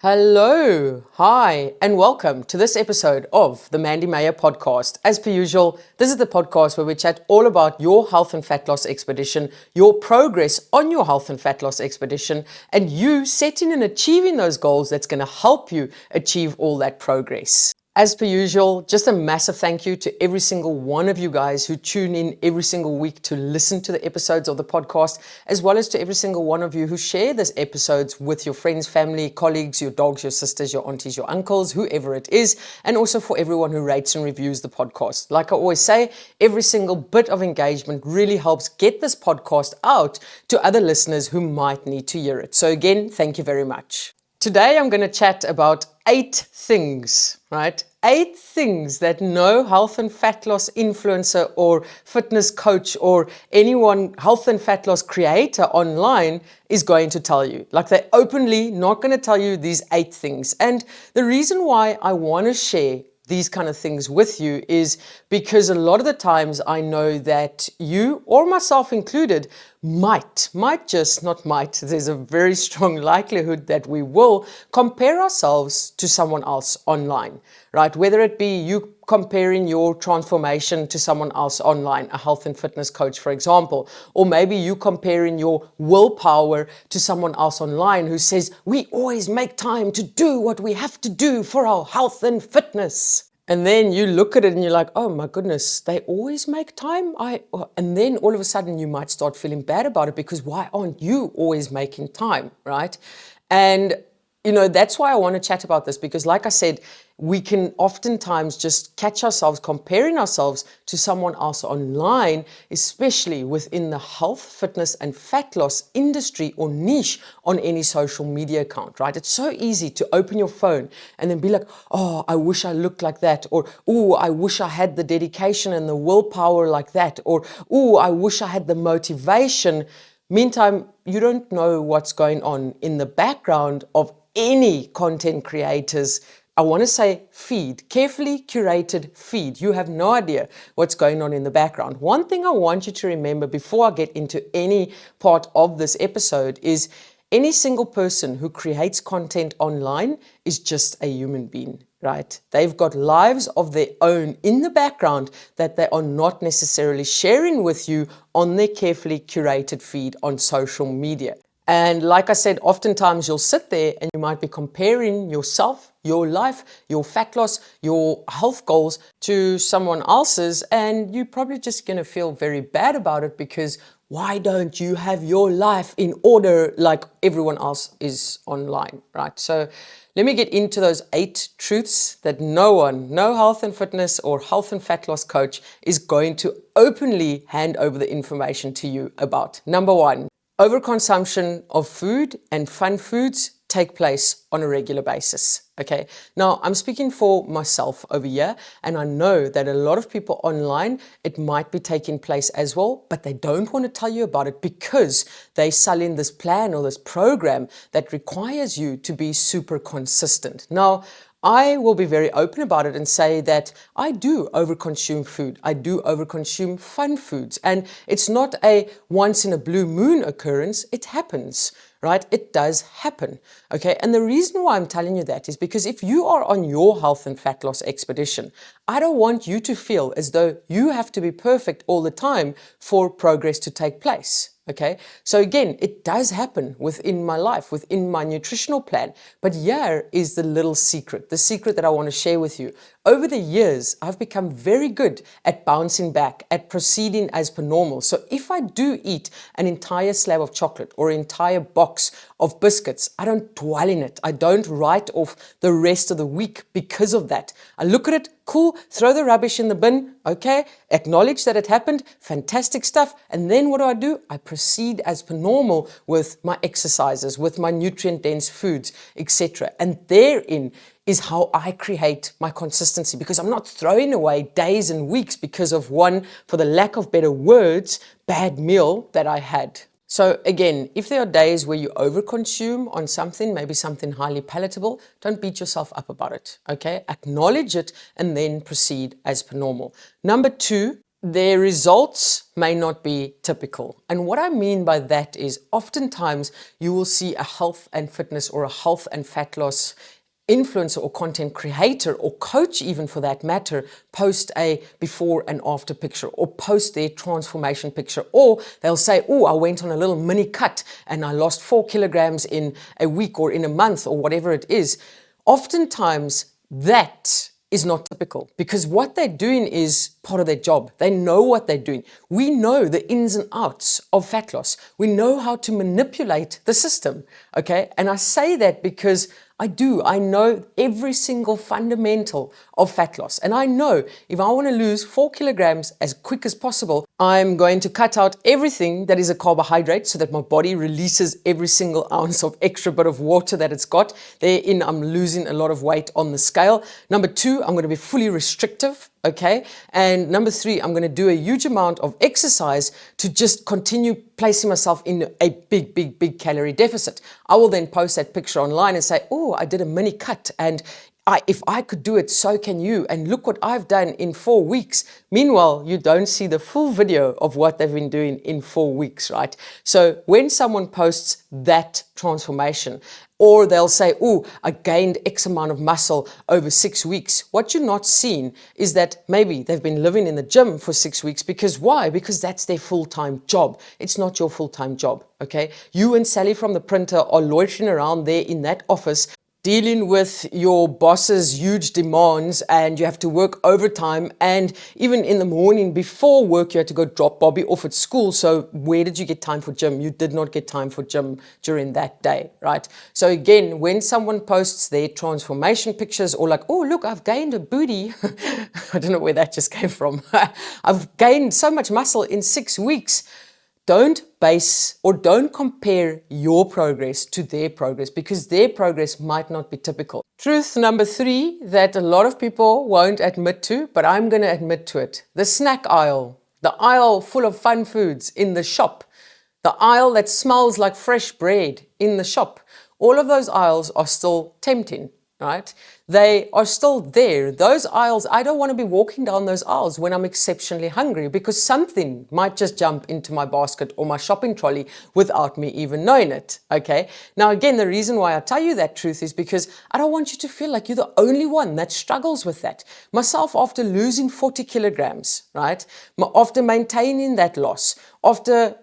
Hello, hi, and welcome to this episode of the Mandy Mayer podcast. As per usual, this is the podcast where we chat all about your health and fat loss expedition, your progress on your health and fat loss expedition, and you setting and achieving those goals that's going to help you achieve all that progress. As per usual, just a massive thank you to every single one of you guys who tune in every single week to listen to the episodes of the podcast, as well as to every single one of you who share these episodes with your friends, family, colleagues, your dogs, your sisters, your aunties, your uncles, whoever it is, and also for everyone who rates and reviews the podcast. Like I always say, every single bit of engagement really helps get this podcast out to other listeners who might need to hear it. So again, thank you very much. Today, I'm going to chat about 8 things, right? 8 things that no health and fat loss influencer or fitness coach or anyone health and fat loss creator online is going to tell you. Like they're openly not going to tell you these 8 things. And the reason why I want to share these kind of things with you is because a lot of the times I know that you, or myself included, might, there's a very strong likelihood that we will compare ourselves to someone else online, right? Whether it be you comparing your transformation to someone else online, a health and fitness coach, for example, or maybe you comparing your willpower to someone else online who says, we always make time to do what we have to do for our health and fitness. And then you look at it and you're like, oh my goodness, they always make time. And then all of a sudden you might start feeling bad about it because why aren't you always making time, right? And that's why I want to chat about this, because like I said, we can oftentimes just catch ourselves comparing ourselves to someone else online, especially within the health, fitness, and fat loss industry or niche on any social media account, right? It's so easy to open your phone and then be like, oh, I wish I looked like that, or, oh, I wish I had the dedication and the willpower like that, or, oh, I wish I had the motivation. Meantime, you don't know what's going on in the background of any content creators, I want to say feed, carefully curated feed. You have no idea what's going on in the background. One thing I want you to remember before I get into any part of this episode is any single person who creates content online is just a human being, right? They've got lives of their own in the background that they are not necessarily sharing with you on their carefully curated feed on social media. And like I said, oftentimes you'll sit there and you might be comparing yourself, your life, your fat loss, your health goals to someone else's, and you're probably just going to feel very bad about it because why don't you have your life in order like everyone else is online, right? So let me get into those 8 truths that no health and fitness or health and fat loss coach is going to openly hand over the information to you about. Number 1. Overconsumption of food and fun foods take place on a regular basis. Okay, now I'm speaking for myself over here, and I know that a lot of people online, it might be taking place as well, but they don't want to tell you about it because they sell in this plan or this program that requires you to be super consistent. Now, I will be very open about it and say that I do overconsume food. I do overconsume fun foods. And it's not a once in a blue moon occurrence. It happens, right? It does happen. Okay. And the reason why I'm telling you that is because if you are on your health and fat loss expedition, I don't want you to feel as though you have to be perfect all the time for progress to take place. Okay, so again, it does happen within my life, within my nutritional plan. But here is the little secret, the secret that I want to share with you. Over the years, I've become very good at bouncing back, at proceeding as per normal. So if I do eat an entire slab of chocolate or an entire box of biscuits, I don't dwell in it. I don't write off the rest of the week because of that. I look at it, cool, throw the rubbish in the bin, okay, acknowledge that it happened, fantastic stuff. And then what do? I proceed as per normal with my exercises, with my nutrient-dense foods, etc. And therein is how I create my consistency, because I'm not throwing away days and weeks because of one, for the lack of better words, bad meal that I had. So again, if there are days where you overconsume on something, maybe something highly palatable, don't beat yourself up about it, okay? Acknowledge it and then proceed as per normal. Number 2, their results may not be typical. And what I mean by that is oftentimes you will see a health and fitness or a health and fat loss influencer or content creator or coach, even for that matter, post a before and after picture or post their transformation picture, or they'll say, oh, I went on a little mini cut and I lost 4 kilograms in a week or in a month or whatever it is. Oftentimes that is not typical, because what they're doing is part of their job. They know what they're doing. We know the ins and outs of fat loss. We know how to manipulate the system, okay? And I say that because I know every single fundamental of fat loss. And I know if I want to lose 4 kilograms as quick as possible, I'm going to cut out everything that is a carbohydrate so that my body releases every single ounce of extra bit of water that it's got. Therein, I'm losing a lot of weight on the scale. Number 2, I'm going to be fully restrictive. Okay. And number 3, I'm going to do a huge amount of exercise to just continue placing myself in a big calorie deficit. I will then post that picture online and say, oh, I did a mini cut, and if I could do it, so can you. And look what I've done in 4 weeks. Meanwhile, you don't see the full video of what they've been doing in 4 weeks, right? So when someone posts that transformation, or they'll say, oh, I gained X amount of muscle over 6 weeks. What you're not seeing is that maybe they've been living in the gym for 6 weeks. Because why? Because that's their full-time job. It's not your full-time job, okay? You and Sally from the printer are loitering around there in that office, dealing with your boss's huge demands, and you have to work overtime, and even in the morning before work you had to go drop Bobby off at school. So where did you get time for gym? You did not get time for gym during that day, right? So again, when someone posts their transformation pictures, or like, oh look, I've gained a booty, I don't know where that just came from, I've gained so much muscle in 6 weeks. Don't base or don't compare your progress to their progress, because their progress might not be typical. Truth number 3 that a lot of people won't admit to, but I'm going to admit to it. The snack aisle, the aisle full of fun foods in the shop, the aisle that smells like fresh bread in the shop. All of those aisles are still tempting, right? They are still there. Those aisles, I don't want to be walking down those aisles when I'm exceptionally hungry, because something might just jump into my basket or my shopping trolley without me even knowing it, okay? Now, again, the reason why I tell you that truth is because I don't want you to feel like you're the only one that struggles with that. Myself, after losing 40 kilograms, right? After maintaining that loss, after,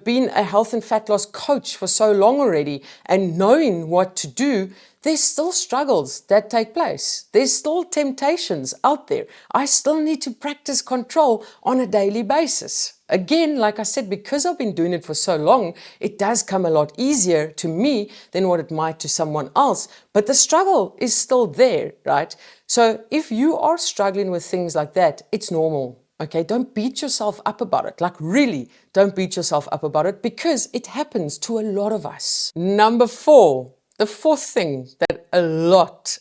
being a health and fat loss coach for so long already and knowing what to do, there's still struggles that take place. There's still temptations out there. I still need to practice control on a daily basis. Again, like I said, because I've been doing it for so long, it does come a lot easier to me than what it might to someone else. But the struggle is still there, right? So if you are struggling with things like that, it's normal. Okay, don't beat yourself up about it. Like, really, don't beat yourself up about it, because it happens to a lot of us. Number 4. The 4th thing that a lot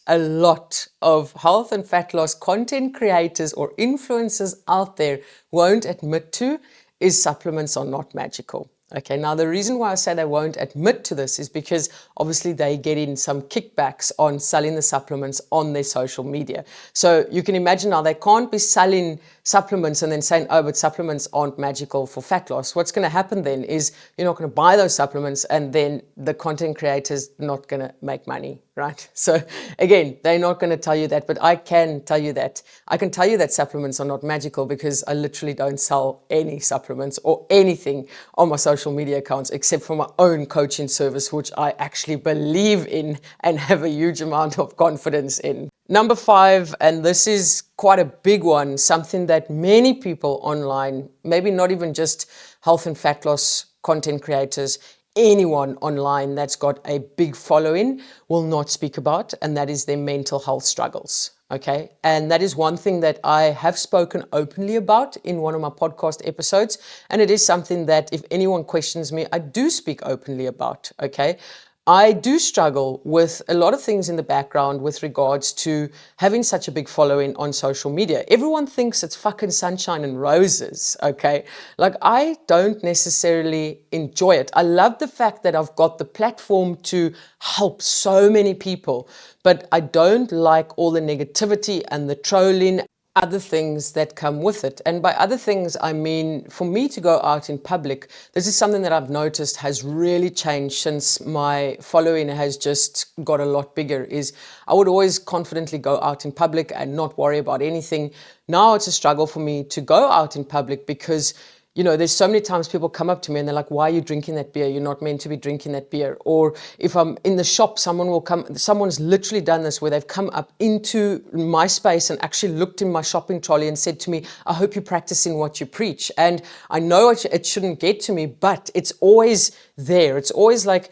of health and fat loss content creators or influencers out there won't admit to is supplements are not magical. Okay, now the reason why I say they won't admit to this is because obviously they get in some kickbacks on selling the supplements on their social media. So you can imagine now they can't be selling supplements and then saying, oh, but supplements aren't magical for fat loss. What's going to happen then is you're not going to buy those supplements, and then the content creators not going to make money, right? So again, they're not going to tell you that, but I can tell you that. I can tell you that supplements are not magical because I literally don't sell any supplements or anything on my social media accounts except for my own coaching service, which I actually believe in and have a huge amount of confidence in. Number 5, and this is quite a big one, something that many people online, maybe not even just health and fat loss content creators, anyone online that's got a big following will not speak about, and that is their mental health struggles. Okay. And that is one thing that I have spoken openly about in one of my podcast episodes. And it is something that if anyone questions me, I do speak openly about. Okay. I do struggle with a lot of things in the background with regards to having such a big following on social media. Everyone thinks it's fucking sunshine and roses, okay? Like, I don't necessarily enjoy it. I love the fact that I've got the platform to help so many people, but I don't like all the negativity and the trolling other things that come with it. And by other things, I mean, for me to go out in public, this is something that I've noticed has really changed since my following has just got a lot bigger, is I would always confidently go out in public and not worry about anything. Now it's a struggle for me to go out in public because there's so many times people come up to me and they're like, why are you drinking that beer? You're not meant to be drinking that beer. Or if I'm in the shop, someone's literally done this where they've come up into my space and actually looked in my shopping trolley and said to me, I hope you're practicing what you preach. And I know it shouldn't get to me, but it's always there. It's always like,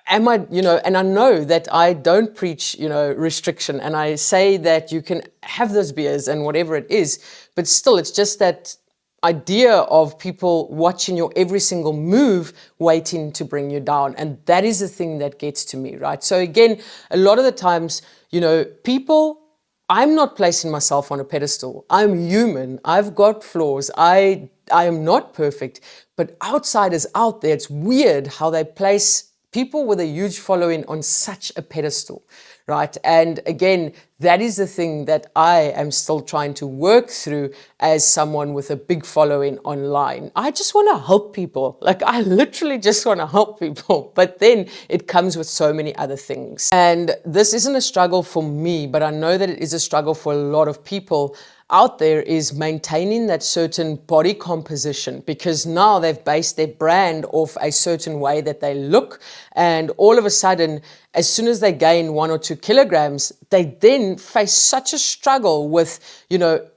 and I know that I don't preach, restriction, and I say that you can have those beers and whatever it is, but still it's just that idea of people watching your every single move, waiting to bring you down. And that is the thing that gets to me, right? So again, a lot of the times, I'm not placing myself on a pedestal. I'm human. I've got flaws. I am not perfect, but outsiders out there, it's weird how they place people with a huge following on such a pedestal, right? And again, that is the thing that I am still trying to work through as someone with a big following online. I just want to help people. Like, I literally just want to help people. But then it comes with so many other things. And this isn't a struggle for me, but I know that it is a struggle for a lot of people out there, is maintaining that certain body composition, because now they've based their brand off a certain way that they look, and all of a sudden, as soon as they gain 1 or 2 kilograms, they then face such a struggle with,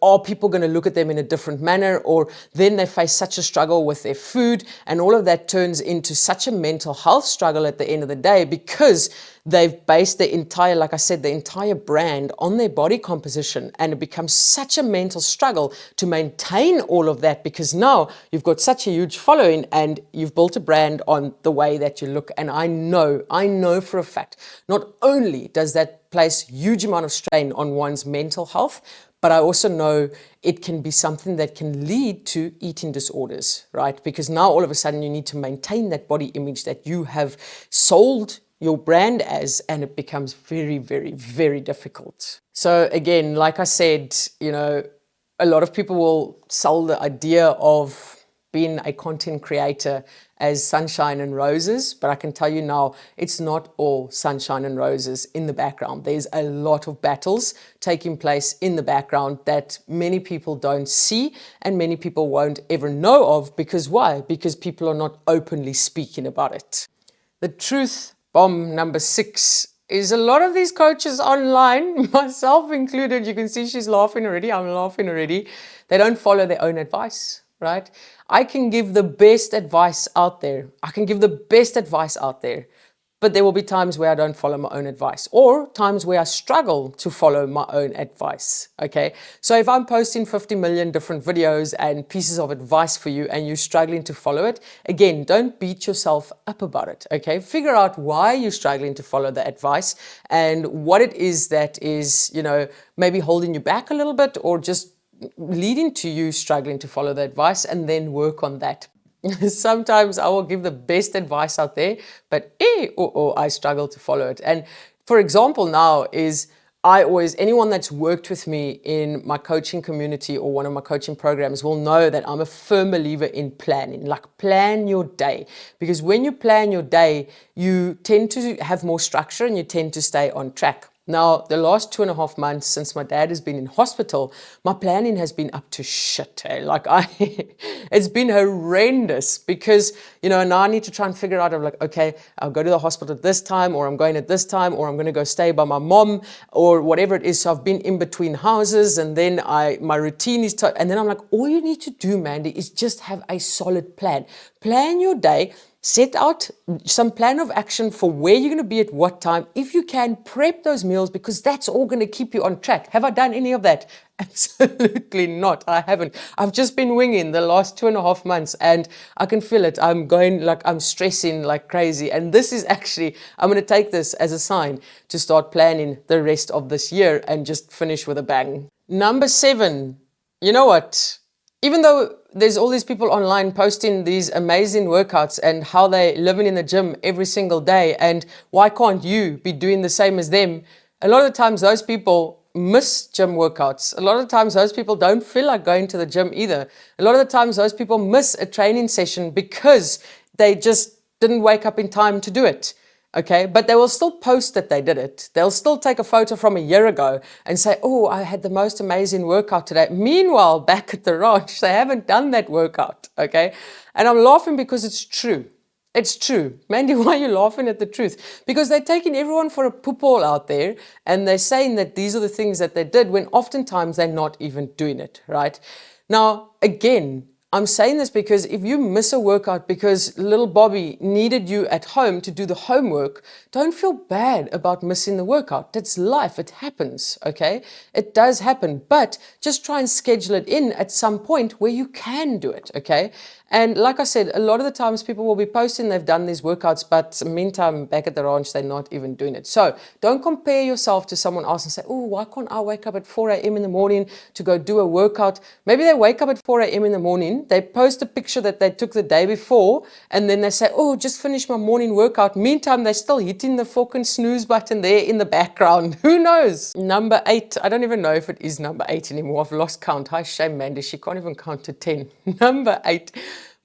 are people going to look at them in a different manner? Or then they face such a struggle with their food, and all of that turns into such a mental health struggle at the end of the day, because they've based the entire brand on their body composition, and it becomes such a mental struggle to maintain all of that, because now you've got such a huge following and you've built a brand on the way that you look. And I know for a fact, not only does that place huge amount of strain on one's mental health, but I also know it can be something that can lead to eating disorders, right? Because now all of a sudden you need to maintain that body image that you have sold your brand as, and it becomes very, very, very difficult. So again, like I said, a lot of people will sell the idea of being a content creator as sunshine and roses, but I can tell you now, it's not all sunshine and roses in the background. There's a lot of battles taking place in the background that many people don't see and many people won't ever know of. Because why? Because people are not openly speaking about it. The truth bomb number 6 is a lot of these coaches online, myself included, you can see she's laughing already, I'm laughing already, they don't follow their own advice, right? I can give the best advice out there. But there will be times where I don't follow my own advice, or times where I struggle to follow my own advice, okay? So if I'm posting 50 million different videos and pieces of advice for you and you're struggling to follow it, again, don't beat yourself up about it, okay? Figure out why you're struggling to follow the advice and what it is that is, maybe holding you back a little bit or just leading to you struggling to follow the advice, and then work on that. Sometimes I will give the best advice out there, but I struggle to follow it. And for example now is, anyone that's worked with me in my coaching community or one of my coaching programs will know that I'm a firm believer in planning. Like, plan your day, because when you plan your day, you tend to have more structure and you tend to stay on track. Now, the last 2.5 months since my dad has been in hospital, my planning has been up to shit. It's been horrendous, because, now I need to try and figure out, I'm like, okay, I'll go to the hospital at this time, or I'm going at this time, or I'm going to go stay by my mom, or whatever it is. So I've been in between houses, and then my routine is, and then I'm like, all you need to do, Mandy, is just have a solid plan. Plan your day. Set out some plan of action for where you're going to be at what time. If you can, prep those meals, because that's all going to keep you on track. Have I done any of that? Absolutely not. I haven't. I've just been winging the last 2.5 months, and I can feel it. I'm stressing like crazy. And this is actually, I'm going to take this as a sign to start planning the rest of this year and just finish with a bang. Number 7, you know what? Even though there's all these people online posting these amazing workouts and how they're living in the gym every single day, and why can't you be doing the same as them? A lot of the times those people miss gym workouts. A lot of times those people don't feel like going to the gym either. A lot of the times those people miss a training session because they just didn't wake up in time to do it. Okay, but they will still post that they did it. They'll still take a photo from a year ago and say, oh, I had the most amazing workout today. Meanwhile, back at the ranch, they haven't done that workout. Okay, and I'm laughing because it's true. It's true. Mandy, why are you laughing at the truth? Because they're taking everyone for a poopball out there and they're saying that these are the things that they did when oftentimes they're not even doing it, right? Now, again, I'm saying this because if you miss a workout because little Bobby needed you at home to do the homework, don't feel bad about missing the workout. That's life. It happens, okay? It does happen, but just try and schedule it in at some point where you can do it, okay? And like I said, a lot of the times people will be posting they've done these workouts, but meantime, back at the ranch, they're not even doing it. So don't compare yourself to someone else and say, oh, why can't I wake up at 4 a.m. in the morning to go do a workout? Maybe they wake up at 4 a.m. in the morning, they post a picture that they took the day before, and then they say, oh, just finished my morning workout. Meantime, they're still hitting the fucking snooze button there in the background. Who knows? Number 8, I don't even know if it is number 8 anymore. I've lost count. Hi, shame, Mandy. She can't even count to 10. Number 8.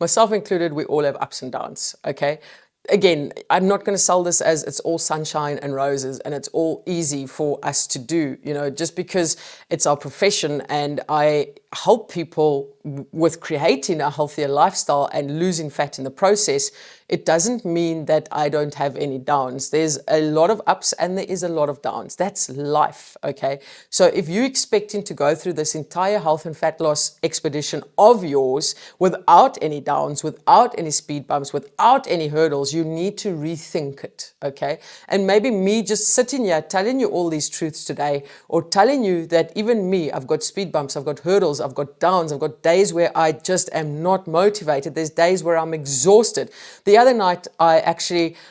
Myself included, we all have ups and downs, okay? Again, I'm not going to sell this as it's all sunshine and roses and it's all easy for us to do, you know, just because it's our profession and I help people with creating a healthier lifestyle and losing fat in the process. It doesn't mean that I don't have any downs. There's a lot of ups and there is a lot of downs. That's life, okay? So if you're expecting to go through this entire health and fat loss expedition of yours without any downs, without any speed bumps, without any hurdles, you need to rethink it, okay? And maybe me just sitting here telling you all these truths today, or telling you that even me, I've got speed bumps, I've got hurdles, I've got downs, I've got days where I just am not motivated. There's days where I'm exhausted. The other night, I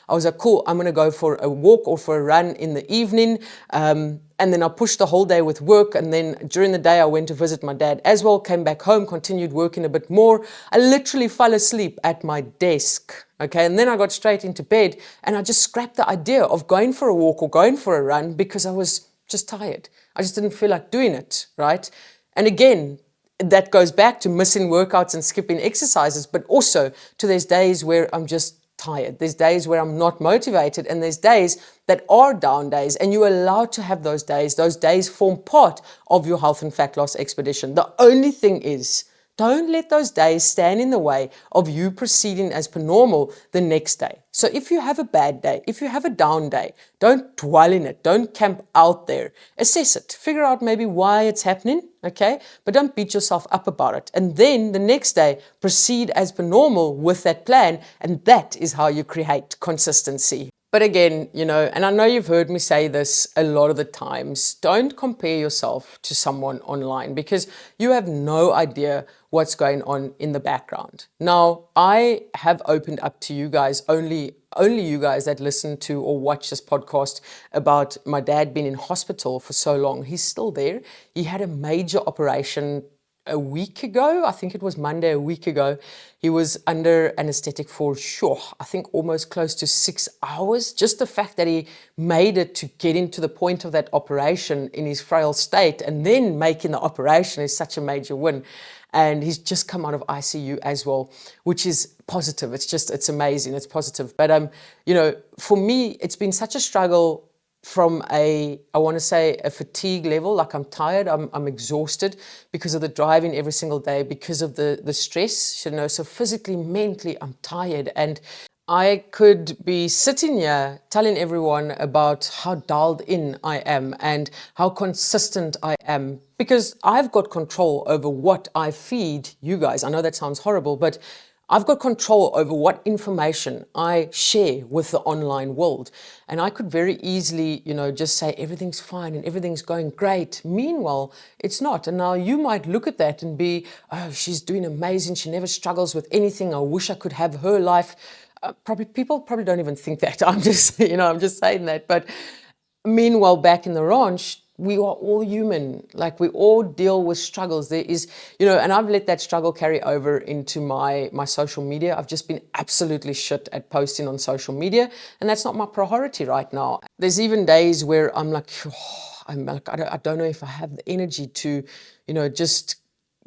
was like, cool, I'm going to go for a walk or for a run in the evening. And then I pushed the whole day with work. And then during the day, I went to visit my dad as well, came back home, continued working a bit more. I literally fell asleep at my desk. Okay. And then I got straight into bed and I just scrapped the idea of going for a walk or going for a run because I was just tired. I just didn't feel like doing it. Right. And again, that goes back to missing workouts and skipping exercises, but also to there's days where I'm just tired. There's days where I'm not motivated, and there's days that are down days, and you're allowed to have those days. Those days form part of your health and fat loss expedition. The only thing is, don't let those days stand in the way of you proceeding as per normal the next day. So if you have a bad day, if you have a down day, don't dwell in it. Don't camp out there. Assess it. Figure out maybe why it's happening, okay? But don't beat yourself up about it. And then the next day, proceed as per normal with that plan. And that is how you create consistency. But again, you know, and I know you've heard me say this a lot of the times, don't compare yourself to someone online because you have no idea what's going on in the background. Now, I have opened up to you guys, only you guys that listen to or watch this podcast, about my dad being in hospital for so long. He's still there. He had a major operation a week ago. I think it was Monday a week ago. He was under anesthetic for sure, I think almost close to 6 hours. Just the fact that he made it to get into the point of that operation in his frail state and then making the operation is such a major win. And he's just come out of ICU as well, which is positive. It's amazing. It's positive. But, you know, for me, it's been such a struggle from I want to say a fatigue level, like I'm tired, I'm exhausted because of the driving every single day, because of the stress, you know, so physically, mentally, I'm tired. And I could be sitting here telling everyone about how dialed in I am and how consistent I am, because I've got control over what I feed you guys. I know that sounds horrible, but I've got control over what information I share with the online world. And I could very easily, you know, just say everything's fine and everything's going great. Meanwhile, it's not. And now you might look at that and be, oh, she's doing amazing. She never struggles with anything. I wish I could have her life. People don't even think that. I'm just saying that. But meanwhile, back in the ranch, we are all human. Like, we all deal with struggles. There is, and I've let that struggle carry over into my social media. I've just been absolutely shit at posting on social media, and that's not my priority right now. There's even days where I'm like, I don't know if I have the energy to, just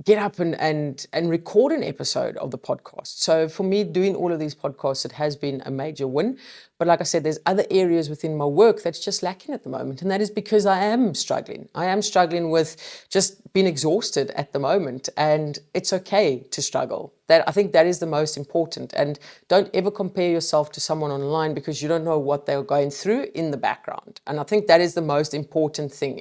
get up and record an episode of the podcast. So for me, doing all of these podcasts, it has been a major win. But like I said, there's other areas within my work that's just lacking at the moment. And that is because I am struggling. I am struggling with just being exhausted at the moment. And it's okay to struggle. I think that is the most important. And don't ever compare yourself to someone online, because you don't know what they're going through in the background. And I think that is the most important thing.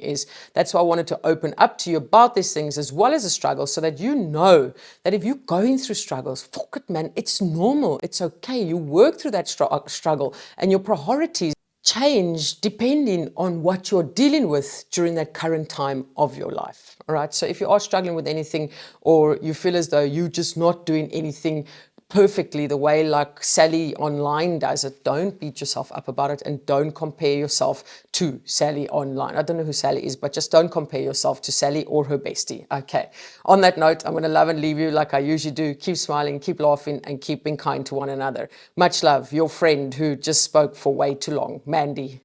That's why I wanted to open up to you about these things as well as the struggles, so that you know that if you're going through struggles, fuck it, man, it's normal. It's okay. You work through that struggle, and your priorities change depending on what you're dealing with during that current time of your life. All right. So if you are struggling with anything, or you feel as though you're just not doing anything perfectly the way like Sally online does it, don't beat yourself up about it, and don't compare yourself to Sally online. I don't know who Sally is, but just don't compare yourself to Sally or her bestie. Okay. On that note, I'm going to love and leave you like I usually do. Keep smiling, keep laughing, and keep being kind to one another. Much love, your friend who just spoke for way too long, Mandy.